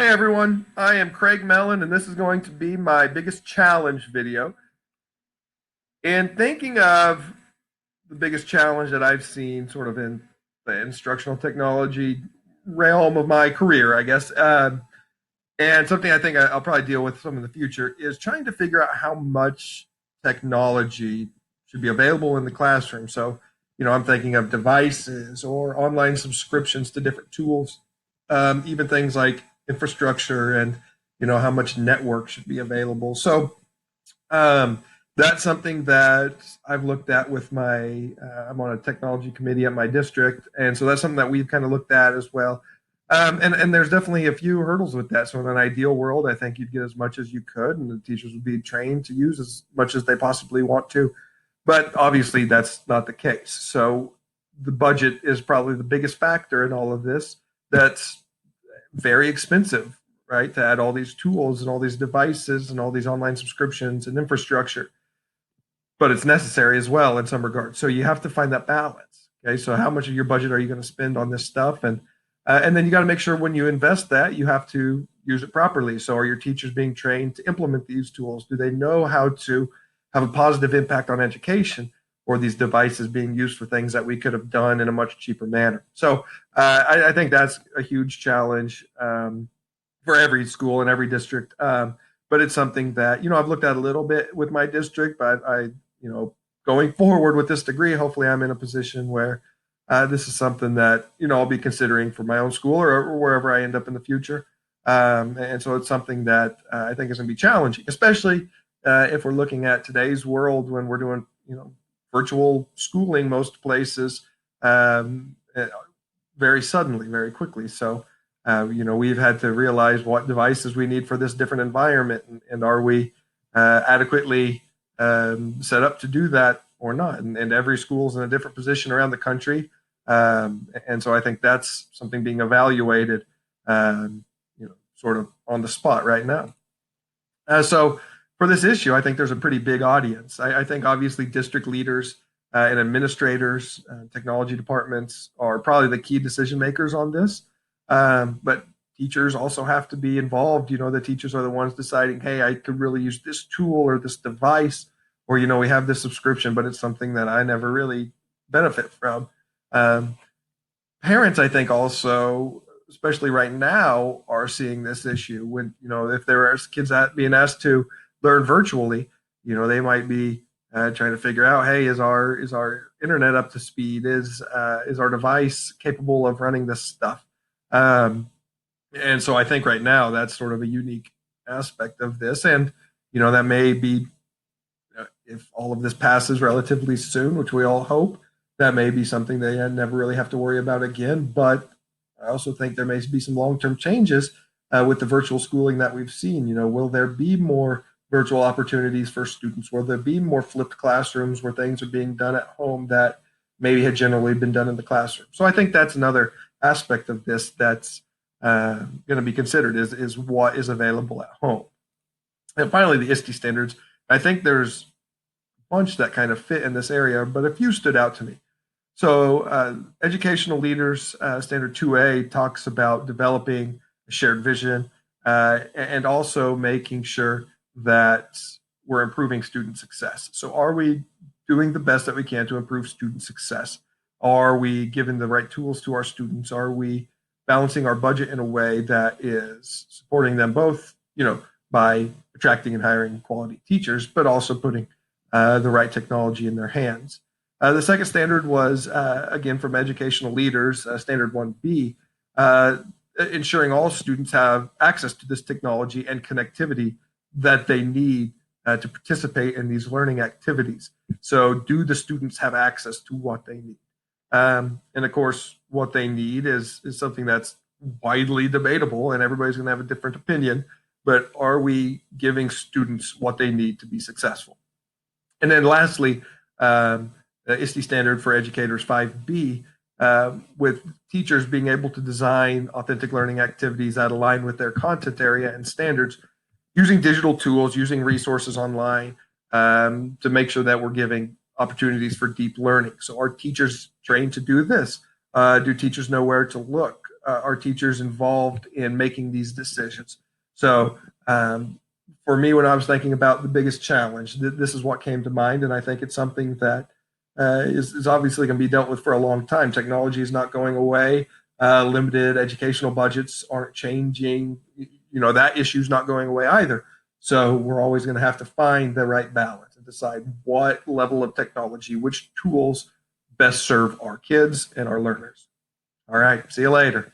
Hey everyone, I am Craig Mellon, and this is going to be my biggest challenge video. And thinking of the biggest challenge that I've seen sort of in the instructional technology realm of my career, I guess, and something I think I'll probably deal with some in the future is trying to figure out how much technology should be available in the classroom. So, I'm thinking of devices or online subscriptions to different tools, even things like infrastructure and how much network should be available. So that's something that I've looked at with my. I'm on a technology committee at my district, and so that's something that we've kind of looked at as well. And there's definitely a few hurdles with that. So in an ideal world, I think you'd get as much as you could, and the teachers would be trained to use as much as they possibly want to. But obviously, that's not the case. So the budget is probably the biggest factor in all of this. That's very expensive, right? To add all these tools and all these devices and all these online subscriptions and infrastructure, but it's necessary as well in some regards. So you have to find that balance. Okay, so how much of your budget are you going to spend on this stuff, and then you got to make sure when you invest that you have to use it properly. So are your teachers being trained to implement these tools? Do they know how to have a positive impact on education? Or these devices being used for things that we could have done in a much cheaper manner. So I think that's a huge challenge for every school and every district. But it's something that I've looked at a little bit with my district, but going forward with this degree, hopefully I'm in a position where this is something that I'll be considering for my own school or wherever I end up in the future. And so it's something that I think is going to be challenging, especially if we're looking at today's world when we're doing virtual schooling most places very suddenly, very quickly. So we've had to realize what devices we need for this different environment, and are we adequately set up to do that or not? And every school's in a different position around the country, and so I think that's something being evaluated, sort of on the spot right now. So for this issue, I think there's a pretty big audience. I think obviously district leaders and administrators, technology departments are probably the key decision makers on this. But teachers also have to be involved. The teachers are the ones deciding, hey, I could really use this tool or this device, or, we have this subscription, but it's something that I never really benefit from. Um, Parents, I think, also, especially right now, are seeing this issue when, if there are kids being asked to learn virtually, they might be trying to figure out, hey, is our internet up to speed? Is our device capable of running this stuff? Um, and so I think right now that's sort of a unique aspect of this, and that may be if all of this passes relatively soon, which we all hope, that may be something they never really have to worry about again. But I also think there may be some long-term changes with the virtual schooling that we've seen. Will there be more virtual opportunities for students? Will there be more flipped classrooms where things are being done at home that maybe had generally been done in the classroom? So I think that's another aspect of this that's going to be considered is what is available at home. And finally, the ISTE standards. I think there's a bunch that kind of fit in this area, but a few stood out to me. So, educational leaders, standard 2A talks about developing a shared vision and also making sure that we're improving student success. So, are we doing the best that we can to improve student success? Are we giving the right tools to our students? Are we balancing our budget in a way that is supporting them both, by attracting and hiring quality teachers, but also putting the right technology in their hands? The second standard was, again, from educational leaders, standard 1B, ensuring all students have access to this technology and connectivity that they need to participate in these learning activities. So do the students have access to what they need? And of course, what they need is something that's widely debatable, and everybody's going to have a different opinion. But are we giving students what they need to be successful? And then lastly, the ISTE standard for educators 5B, with teachers being able to design authentic learning activities that align with their content area and standards, using digital tools, using resources online to make sure that we're giving opportunities for deep learning. So are teachers trained to do this? Do teachers know where to look? our teachers involved in making these decisions. So for me, when I was thinking about the biggest challenge, this is what came to mind, and I think it's something that is obviously going to be dealt with for a long time. Technology is not going away. Limited educational budgets aren't changing. That issue is not going away either. So we're always going to have to find the right balance and decide what level of technology, which tools best serve our kids and our learners. All right. See you later.